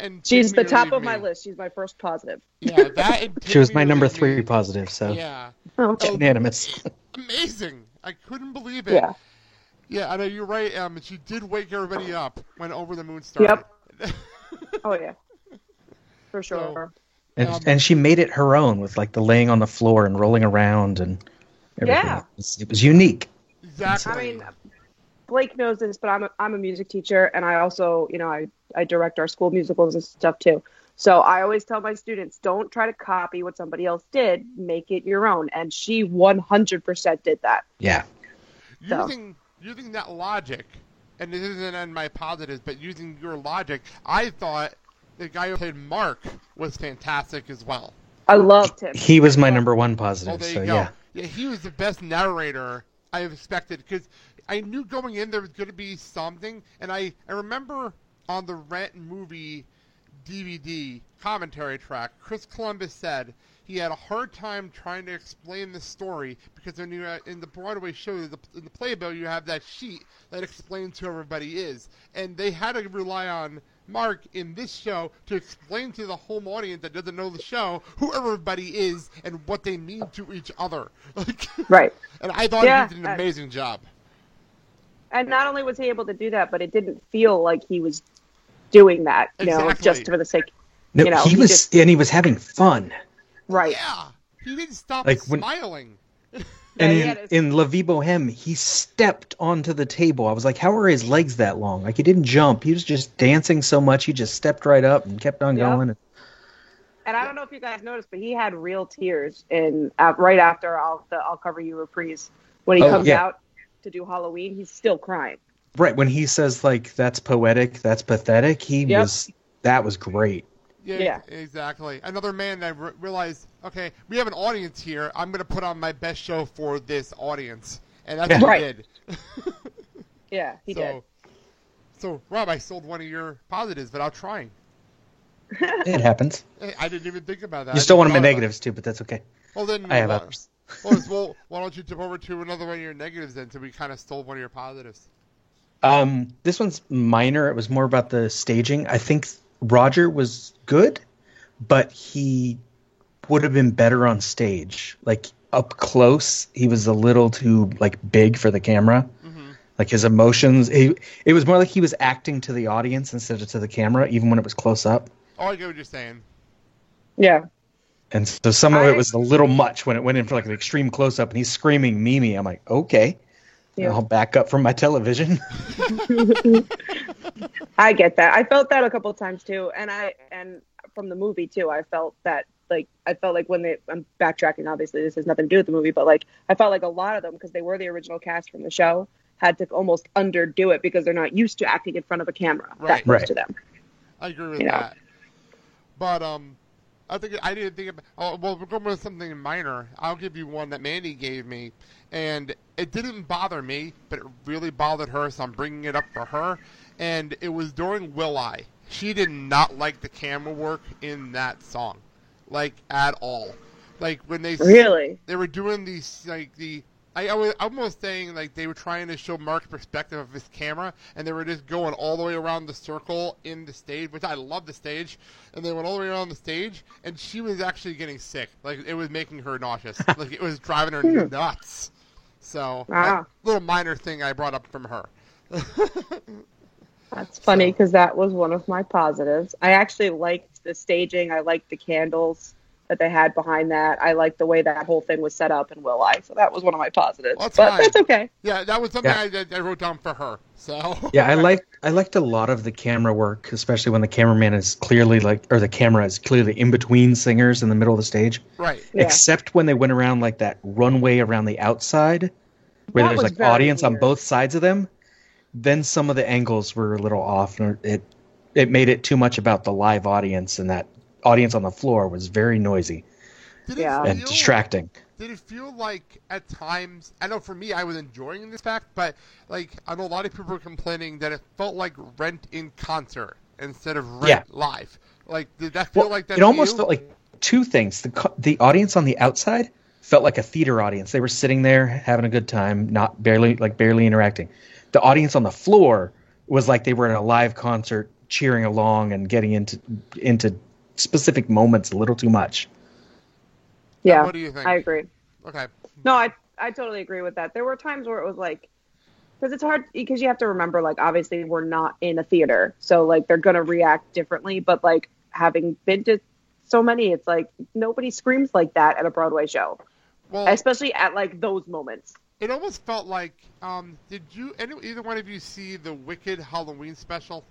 and She's Take the Me or top Leave of my Me. list. She's my first positive. Yeah, that and She Take was Me my or number Leave 3 Me. positive, so Yeah. Okay. unanimous. Amazing. I couldn't believe it. Yeah. Yeah, I know you're right. She did wake everybody up when Over the Moon started. Yep. Oh yeah. For sure. So, And she made it her own with like the laying on the floor and rolling around and everything. Yeah. It was unique. exactly. I mean, Blake knows this, but I'm a music teacher, and I also, I direct our school musicals and stuff too. So I always tell my students, don't try to copy what somebody else did. Make it your own. And she 100% did that. Yeah. So. Using that logic, and this isn't in my positives, but using your logic, I thought the guy who played Mark was fantastic as well. I loved him. He was my number 1 positive, Oh, there so you go. yeah. Yeah, he was the best narrator I have expected, because I knew going in there was going to be something, and I remember on the Rent movie DVD commentary track, Chris Columbus said he had a hard time trying to explain the story because when you in the Broadway show, in the playbill, you have that sheet that explains who everybody is, and they had to rely on Mark in this show to explain to the home audience that doesn't know the show who everybody is and what they mean to each other. Right. And I thought he did an amazing job. And not only was he able to do that, but it didn't feel like he was doing that, just for the sake. No, he was having fun. Right. Yeah. He didn't stop smiling. And in La Vie Boheme, he stepped onto the table. I was like, how are his legs that long? Like, he didn't jump. He was just dancing so much, he just stepped right up and kept on going. And I don't know if you guys noticed, but he had real tears right after I'll Cover You reprise. When he comes out to do Halloween, he's still crying. Right, when he says, like, that's poetic, that's pathetic, that was great. Yeah, exactly. Another man that realized, okay, we have an audience here. I'm going to put on my best show for this audience. And that's what he did. Yeah, he did. So, Rob, I sold one of your positives without trying. It happens. I didn't even think about that. You still want my negatives, too, but that's okay. Well, then, I have others. Well, why don't you jump over to another one of your negatives then, so we kind of stole one of your positives. This one's minor. It was more about the staging. I think Roger was good, but he would have been better on stage. Like, up close, he was a little too, like, big for the camera. Mm-hmm. Like, his emotions, it was more like he was acting to the audience instead of to the camera, even when it was close up. Oh, I get what you're saying. Yeah. And so some of it was a little much when it went in for, like, an extreme close-up, and he's screaming Mimi. I'm like, okay. Yeah. I'll back up from my television. I get that. I felt that a couple of times too, and from the movie too. I felt like when I'm backtracking. Obviously, this has nothing to do with the movie, but like I felt like a lot of them, because they were the original cast from the show, had to almost underdo it because they're not used to acting in front of a camera that close to them. I agree with that. But I didn't think about. Oh, well, we're going with something minor. I'll give you one that Mandy gave me, and it didn't bother me, but it really bothered her, so I'm bringing it up for her. And it was during Will I. She did not like the camera work in that song, like at all. Like when they were doing these I was almost saying like they were trying to show Mark's perspective of his camera, and they were just going all the way around the circle in the stage, which I love the stage, and they went all the way around the stage, and she was actually getting sick. Like it was making her nauseous. Like it was driving her nuts. So a little minor thing I brought up from her. That's funny because that was one of my positives. I actually liked the staging. I liked the candles that they had behind that. I liked the way that whole thing was set up in Will I. So that was one of my positives. Well, that's okay. Yeah, that was something I wrote down for her. So yeah, I liked a lot of the camera work, especially when the cameraman is clearly the camera is clearly in between singers in the middle of the stage. Right. Yeah. Except when they went around like that runway around the outside, where there's like audience on both sides of them. Then some of the angles were a little off, and it made it too much about the live audience, and that audience on the floor was very noisy and distracting. Did it feel like at times, I know for me I was enjoying this fact, but like I know a lot of people were complaining that it felt like Rent in concert instead of Rent live. Like did that feel like that? It almost felt like two things. The audience on the outside felt like a theater audience. They were sitting there having a good time, barely interacting. The audience on the floor was like they were at a live concert cheering along and getting into specific moments a little too much. Yeah, what do you think? I agree. Okay. No, I totally agree with that. There were times where it was like, because it's hard, because you have to remember, like, obviously we're not in a theater, so like they're gonna react differently. But like, having been to so many, it's like nobody screams like that at a Broadway show, Well, especially at like those moments. it almost felt like, did either one of you see the Wicked Halloween special?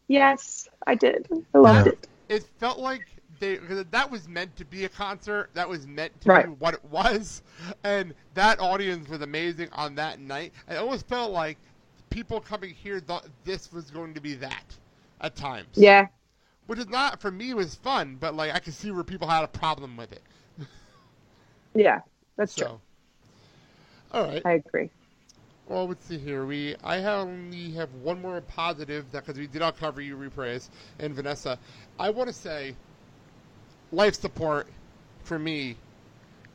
Yes, I did. I loved Yeah. it. It felt like that was meant to be a concert. That was meant to be what it was, and that audience was amazing on that night. I almost felt like people coming here thought this was going to be that at times. Yeah, Which is not, for me, was fun, but like I could see where people had a problem with it. yeah, that's true. So, all right. I agree. Well, let's see here. I only have one more positive because we did not cover you, Reprise, and Vanessa. I want to say, life support for me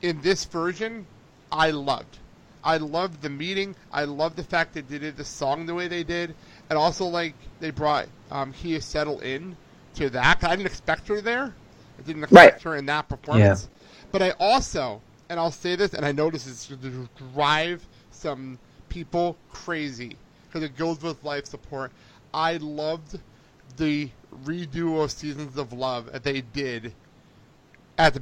in this version, I loved. I loved the meeting. I loved the fact that they did the song the way they did, and also like they brought Kia Settle in to that. I didn't expect her there. I didn't expect her in that performance. Yeah. But I also, and I'll say this, and I know this is going to drive some people crazy because it goes with life support. I loved the redo of Seasons of Love that they did at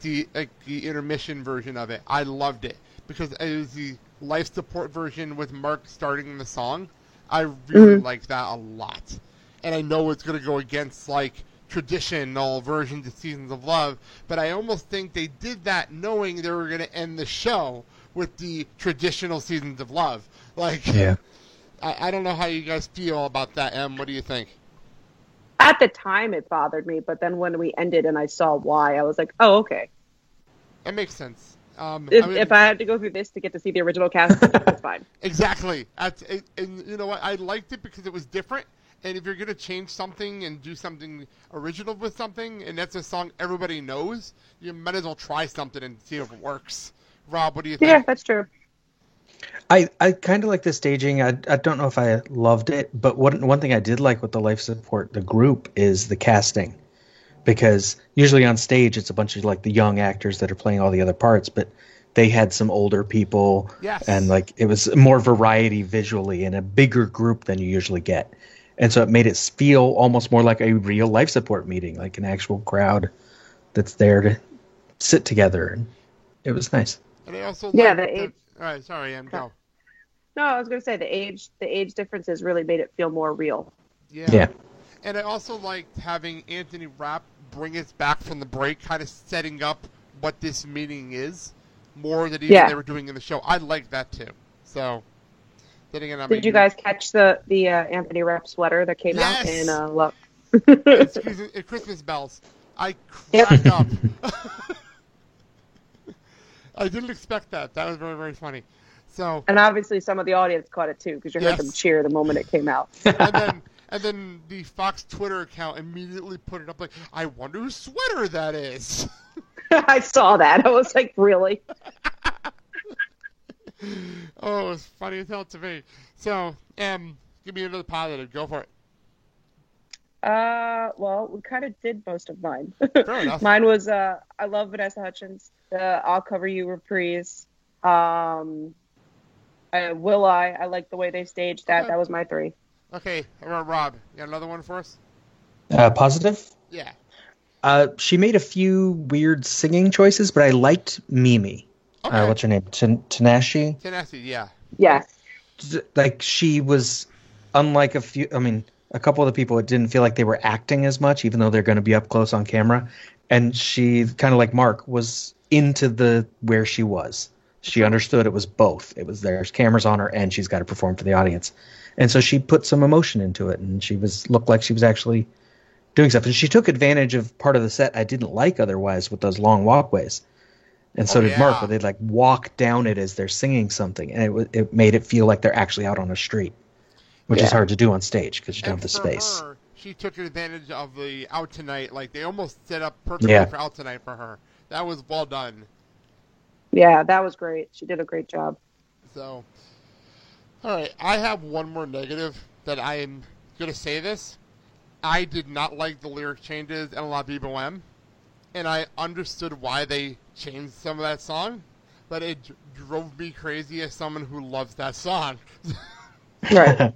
the intermission version of it. I loved it because it was the life support version with Mark starting the song. I really liked that a lot, and I know it's going to go against like traditional versions of Seasons of Love, but I almost think they did that knowing they were going to end the show with the traditional Seasons of Love. Like, yeah. I don't know how you guys feel about that, Em. What do you think? At the time, it bothered me, but then when we ended and I saw why, I was like, oh, okay. It makes sense. If I had to go through this to get to see the original cast, it's fine. Exactly. And you know what? I liked it because it was different. And if you're going to change something and do something original with something, and that's a song everybody knows, you might as well try something and see if it works. Rob, what do you think? Yeah, that's true. I kind of like the staging. I don't know if I loved it, but one thing I did like with the life support, the group, is the casting. Because usually on stage, it's a bunch of like the young actors that are playing all the other parts, but they had some older people. Yes. And like it was more variety visually and a bigger group than you usually get. And so it made it feel almost more like a real life support meeting, like an actual crowd that's there to sit together. And it was nice. And I also the age. All right, sorry, Em, go. No, I was going to say the age differences really made it feel more real. Yeah. And I also liked having Anthony Rapp bring us back from the break, kind of setting up what this meeting is more than even they were doing in the show. I liked that too. So. Did you guys catch the Anthony Rapp sweater that came out in Love? Christmas bells. I cracked up. I didn't expect that. That was very, very funny. So. And obviously, some of the audience caught it too because you heard them cheer the moment it came out. And then the Fox Twitter account immediately put it up like, I wonder whose sweater that is. I saw that. I was like, really? Oh, it was funny as hell to me. So, give me another positive. Go for it. Well, we kind of did most of mine. Fair enough. Mine was, I love Vanessa Hudgens. I'll Cover You reprise. Will I like the way they staged that. That was my 3. Okay, Rob, you got another one for us? Positive? Yeah. She made a few weird singing choices, but I liked Mimi. Okay. What's her name? Tanashi? Tanashi, yeah. Yeah. Like, she was, unlike a couple of the people, it didn't feel like they were acting as much, even though they're going to be up close on camera. And she, kind of like Mark, was into where she was. She understood it was both. It was there's cameras on her, and she's got to perform for the audience. And so she put some emotion into it, and she looked like she was actually doing stuff. And she took advantage of part of the set I didn't like otherwise with those long walkways. And so did Mark, where they'd like walk down it as they're singing something, and it made it feel like they're actually out on a street, which is hard to do on stage because you don't have the space. Her, she took advantage of the Out Tonight, like they almost set up perfectly for Out Tonight for her. That was well done. Yeah, that was great. She did a great job. So, all right, I have one more negative that I am going to say this, I did not like the lyric changes in La Vie Boheme, and I understood why they changed some of that song, but it drove me crazy as someone who loves that song. Right.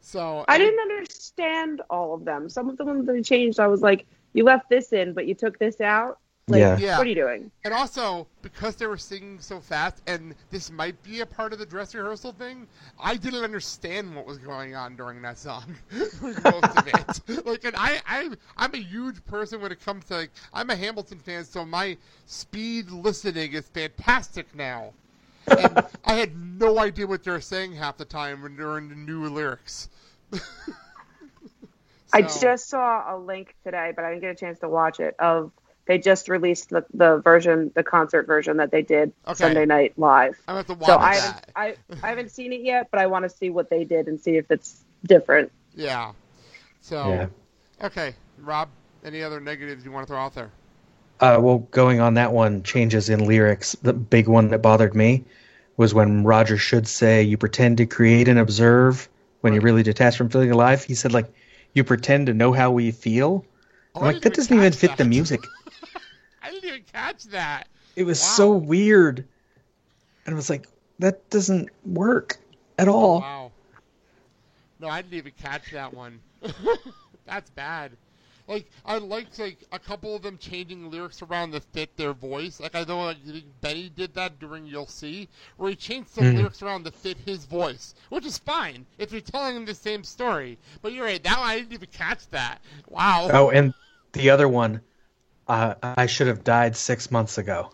So I didn't understand all of them. Some of the ones they changed, I was like, you left this in, but you took this out. Like, Yeah. what are you doing? And also, because they were singing so fast, and this might be a part of the dress rehearsal thing, I didn't understand what was going on during that song for most of it. Like, and I'm a huge person when it comes to, like, I'm a Hamilton fan, so my speed listening is fantastic now. And I had no idea what they were saying half the time when they were in the new lyrics. I just saw a link today, but I didn't get a chance to watch it, of they just released the version, the concert version that they did Sunday night live. I'm going to have to watch So that. I haven't seen it yet, but I want to see what they did and see if it's different. Yeah. So, okay. Rob, any other negatives you want to throw out there? Well, going on that one, changes in lyrics, the big one that bothered me was when Roger should say, you pretend to create and observe when you're really detached from feeling alive. He said, like, you pretend to know how we feel. I'm like, that doesn't even fit the music. I didn't even catch that. It was so weird. And I was like, that doesn't work at all. Wow. No, I didn't even catch that one. That's bad. Like, I liked, like, a couple of them changing lyrics around to fit their voice. Like, I know, like, Benny did that during You'll See, where he changed some lyrics around to fit his voice, which is fine if you're telling him the same story. But you're right, now I didn't even catch that. Wow. Oh, and the other one, I should have died 6 months ago.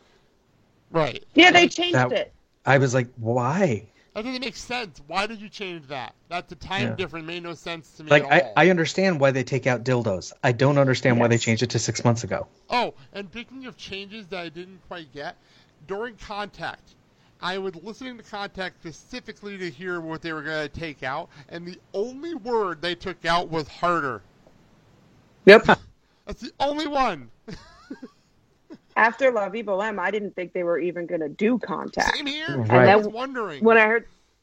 Right. Yeah, they changed it. I was like, why? That doesn't make sense. Why did you change that? That the time difference made no sense to me Like, at all. I understand why they take out dildos. I don't understand why they changed it to 6 months ago. Oh, and speaking of changes that I didn't quite get, during Contact, I was listening to Contact specifically to hear what they were going to take out, and the only word they took out was harder. Yep. That's the only one. After La Vie Boheme, I didn't think they were even going to do Contact. Same here. Right. I was wondering.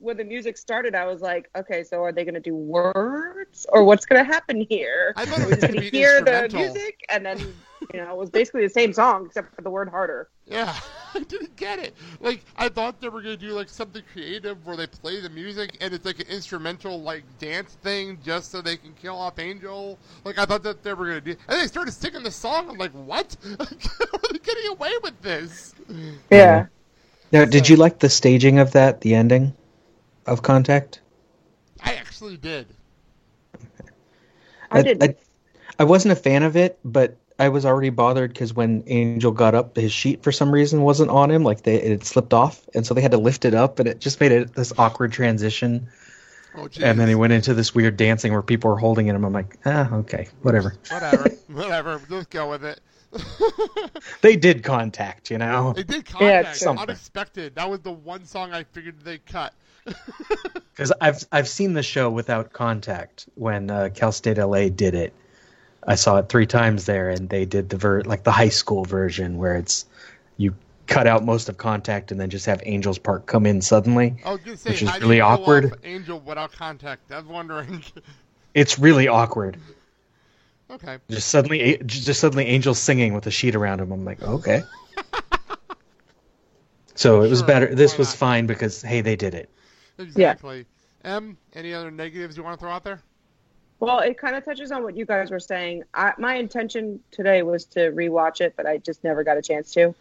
When the music started, I was like, okay, so are they going to do words? Or what's going to happen here? I thought it We're was just going going to to be hear the instrumental. music, and then, it was basically the same song, except for the word harder. Yeah, I didn't get it. Like, I thought they were going to do, like, something creative where they play the music and it's, like, an instrumental, like, dance thing just so they can kill off Angel. Like, I thought that they were going to do... And they started singing the song. I'm like, what? How are they getting away with this? Yeah. Now, did you like the staging of that, the ending of Contact? I actually did. I didn't. I wasn't a fan of it, but I was already bothered because when Angel got up, his sheet for some reason wasn't on him, like it slipped off, and so they had to lift it up, and it just made it this awkward transition. Oh, geez. And then he went into this weird dancing where people were holding him. I'm like, okay, whatever. Whatever. Just go with it. They did Contact, you know. They did Contact. something. Unexpected. That was the one song I figured they'd cut. Because I've seen the show without Contact when Cal State LA did it. I saw it 3 times there, and they did the high school version where it's you cut out most of Contact and then just have Angel's part come in suddenly, I was gonna say, which is how do really you pull awkward. off Angel without Contact. I was wondering. It's really awkward. Okay. Just suddenly Angel's singing with a sheet around him. I'm like, okay. So it was better. This was fine because hey, they did it. Exactly. Any other negatives you want to throw out there? Well, it kind of touches on what you guys were saying. My intention today was to rewatch it, but I just never got a chance to.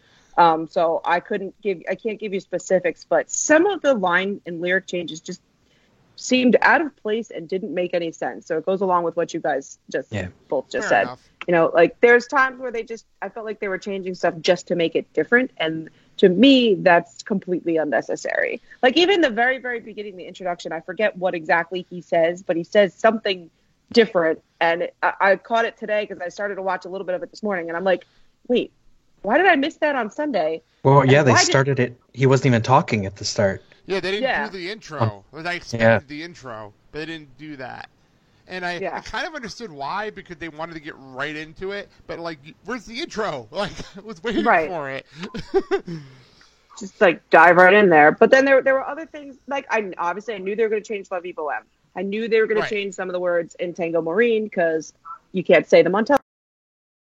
So I can't give you specifics, but some of the line and lyric changes just seemed out of place and didn't make any sense. So it goes along with what you guys both just Fair said. enough. Like there's times where I felt like they were changing stuff just to make it different. And to me, that's completely unnecessary. Like even the very, very beginning, the introduction, I forget what exactly he says, but he says something different. And I caught it today because I started to watch a little bit of it this morning. And I'm like, wait, why did I miss that on Sunday? Well, yeah, they started it. He wasn't even talking at the start. Yeah, they didn't do the intro. I expected the intro, but they didn't do that. And I kind of understood why, because they wanted to get right into it. But, like, where's the intro? Like, I was waiting for it. Just, like, dive right in there. But then there were other things. Like, I knew they were going to change La Vie Boheme. I knew they were going Right. to change some of the words in Tango Marine because you can't say them on television.